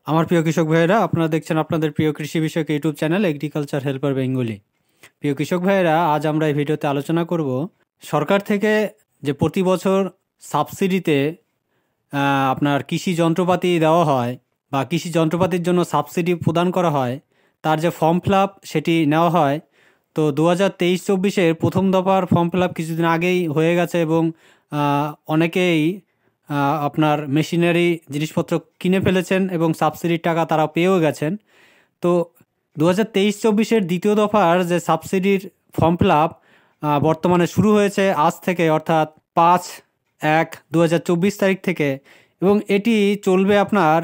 আমার প্রিয় কৃষক ভাইয়েরা, আপনারা দেখছেন আপনাদের প্রিয় কৃষি বিষয়ক YouTube channel agriculture helper Bengali. প্রিয় কৃষক ভাইয়েরা, আজ আমরা এই ভিডিওতে আলোচনা করব সরকার থেকে যে প্রতি বছর সাবসিডিতে আপনার কৃষি যন্ত্রপাতি দেওয়া হয় বা কৃষি যন্ত্রপাতির জন্য সাবসিডি প্রদান করা হয়, তার যে ফর্ম ফিল আপ সেটি নেওয়া হয়। তো 2023-24-এর প্রথম দফার ফর্ম ফিল আপ কিছুদিন আগেই হয়ে গেছে এবং অনেকেই আপনার মেশিনারি জিনিসপত্র কিনে ফেলেছেন এবং সাবসিডির টাকা তারা পেয়েও গেছেন। তো 2023-24-এর দ্বিতীয় দফার যে সাবসিডির ফর্ম ফিল আপ বর্তমানে শুরু হয়েছে আজ থেকে, অর্থাৎ 5/1/2024 তারিখ থেকে, এবং এটি চলবে আপনার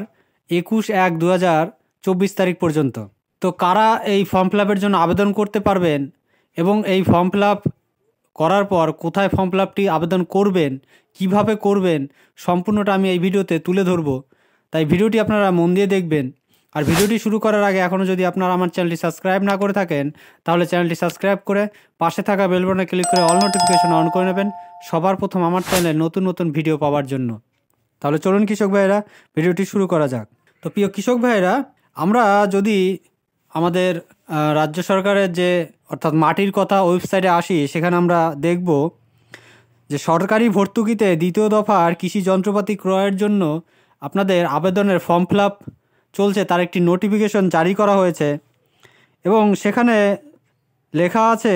21/1/2024 তারিখ পর্যন্ত। তো কারা এই ফর্ম ফিল আপের জন্য আবেদন করতে পারবেন এবং এই ফর্ম ফিল আপ করার পর কোথায় ফর্ম ফিল আপটি আবেদন করবেন, কিভাবে করবেন, সম্পূর্ণটা আমি এই ভিডিওতে তুলে ধরব। তাই ভিডিওটি আপনারা মন দিয়ে দেখবেন। আর ভিডিওটি শুরু করার আগে এখনও যদি আপনারা আমার চ্যানেলটি সাবস্ক্রাইব না করে থাকেন, তাহলে চ্যানেলটি সাবস্ক্রাইব করে পাশে থাকা বেল বাটনে ক্লিক করে অল নোটিফিকেশন অন করে নেবেন সবার প্রথম আমার চ্যানেলে নতুন নতুন ভিডিও পাওয়ার জন্য। তাহলে চলুন কৃষক ভাইয়েরা, ভিডিওটি শুরু করা যাক। তো প্রিয় কৃষক ভাইয়েরা, আমরা যদি আমাদের রাজ্য সরকারের যে অর্থাৎ মাটির কথা ওয়েবসাইটে আসি, সেখানে আমরা দেখব যে সরকারি ভর্তুকিতে দ্বিতীয় দফার কৃষি যন্ত্রপাতি ক্রয়ের জন্য আপনাদের আবেদনের ফর্ম ফিল আপ চলছে, তার একটি নোটিফিকেশন জারি করা হয়েছে এবং সেখানে লেখা আছে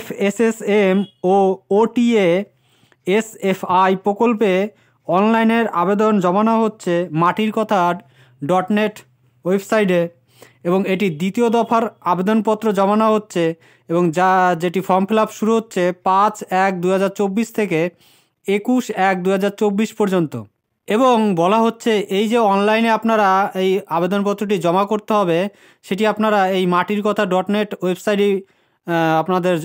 FSSM ও OTA SFI প্রকল্পে অনলাইনের আবেদন জমানো হচ্ছে মাটির কথা .net ওয়েবসাইটে, এবং এটি দ্বিতীয় দফার আবেদনপত্র জমানো হচ্ছে এবং যেটি ফর্ম ফিল আপ শুরু হচ্ছে 5/1/2024 থেকে 21/1/2024 পর্যন্ত। এবং বলা হচ্ছে এই যে অনলাইনে আপনারা এই আবেদনপত্রটি জমা করতে হবে, সেটি আপনারা এই মাটির কথা .net ওয়েবসাইটে আপনাদের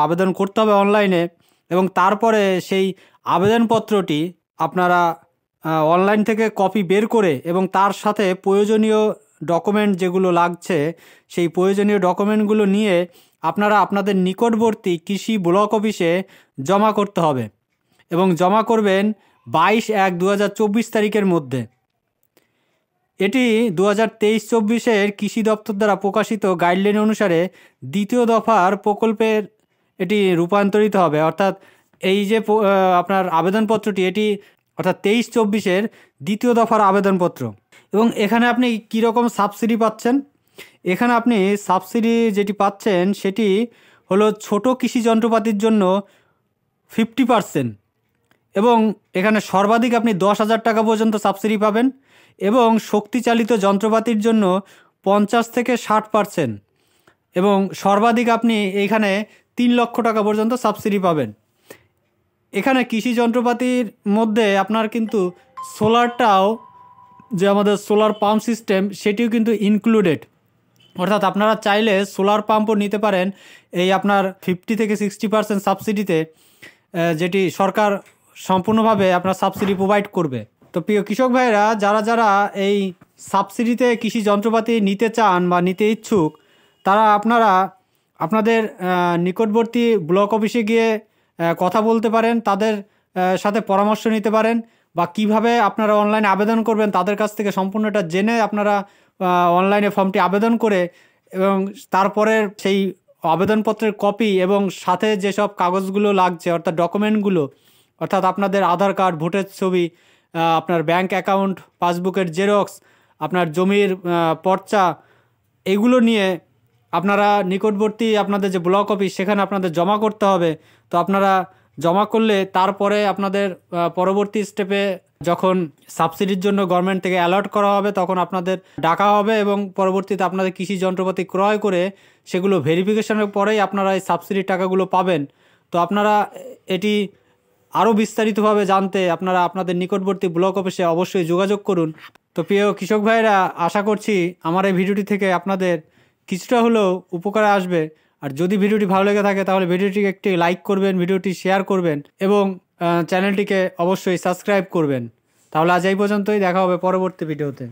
আবেদন করতে হবে অনলাইনে, এবং তারপরে সেই আবেদনপত্রটি আপনারা অনলাইন থেকে কপি বের করে এবং তার সাথে প্রয়োজনীয় ডকুমেন্ট যেগুলো লাগছে সেই প্রয়োজনীয় ডকুমেন্টগুলো নিয়ে আপনারা আপনাদের নিকটবর্তী কৃষি ব্লক অফিসে জমা করতে হবে এবং জমা করবেন 22/1/2024 তারিখের মধ্যে। এটি 2023-24-এর কৃষি দপ্তর দ্বারা প্রকাশিত গাইডলাইন অনুসারে দ্বিতীয় দফার প্রকল্পের এটি রূপান্তরিত হবে, অর্থাৎ এই যে আপনার আবেদনপত্রটি, এটি অর্থাৎ 23-24-এর দ্বিতীয় দফার আবেদনপত্র। এবং এখানে আপনি কীরকম সাবসিডি পাচ্ছেন, এখানে আপনি সাবসিডি যেটি পাচ্ছেন সেটি হলো ছোট কৃষি যন্ত্রপাতির জন্য 50%, এবং এখানে সর্বাধিক আপনি 10,000 টাকা পর্যন্ত সাবসিডি পাবেন, এবং শক্তিচালিত যন্ত্রপাতির জন্য 50 থেকে 60%, এবং সর্বাধিক আপনি এখানে 3 লক্ষ টাকা পর্যন্ত সাবসিডি পাবেন। এখানে কৃষি যন্ত্রপাতির মধ্যে আপনার কিন্তু সোলারটাও, যে আমাদের সোলার পাম্প সিস্টেম, সেটিও কিন্তু ইনক্লুডেড, অর্থাৎ আপনারা চাইলে সোলার পাম্পও নিতে পারেন এই আপনার 50 থেকে 60% সাবসিডিতে, যেটি সরকার সম্পূর্ণভাবে আপনার সাবসিডি প্রোভাইড করবে। তো প্রিয় কৃষক ভাইরা, যারা যারা এই সাবসিডিতে কৃষি যন্ত্রপাতি নিতে চান বা নিতে ইচ্ছুক, তারা আপনারা আপনাদের নিকটবর্তী ব্লক অফিসে গিয়ে কথা বলতে পারেন, তাদের সাথে পরামর্শ নিতে পারেন, বা কিভাবে আপনারা অনলাইনে আবেদন করবেন তাদের কাছ থেকে সম্পূর্ণটা জেনে আপনারা অনলাইনে ফর্মটি আবেদন করে, এবং তারপরে সেই আবেদনপত্রের কপি এবং সাথে যেসব কাগজগুলো লাগছে অর্থাৎ ডকুমেন্টগুলো, অর্থাৎ আপনাদের আধার কার্ড, ভোটের ছবি, আপনার ব্যাংক অ্যাকাউন্ট পাসবুকের জেরক্স, আপনার জমির পর্চা, এগুলো নিয়ে আপনারা নিকটবর্তী আপনাদের যে ব্লক অফিস সেখানে আপনাদের জমা করতে হবে। তো আপনারা জমা করলে তারপরে আপনাদের পরবর্তী স্টেপে যখন সাবসিডির জন্য গভর্নমেন্ট থেকে অ্যালট করা হবে তখন আপনাদের ডাকা হবে, এবং পরবর্তীতে আপনাদের কৃষি যন্ত্রপাতি ক্রয় করে সেগুলো ভেরিফিকেশনের পরেই আপনারা এই সাবসিডির টাকাগুলো পাবেন। তো আপনারা এটি আরও বিস্তারিতভাবে জানতে আপনারা আপনাদের নিকটবর্তী ব্লক অফিসে অবশ্যই যোগাযোগ করুন। তো প্রিয় কৃষক ভাইরা, আশা করছি আমার এই ভিডিওটি থেকে আপনাদের কিছুটা হলেও উপকারে আসবে। আর যদি ভিডিওটি ভালো লেগে থাকে তাহলে ভিডিওটিকে একটি লাইক করবেন, ভিডিওটি শেয়ার করবেন এবং চ্যানেলটিকে অবশ্যই সাবস্ক্রাইব করবেন। তাহলে আজ এই পর্যন্তই, দেখা হবে পরবর্তী ভিডিওতে।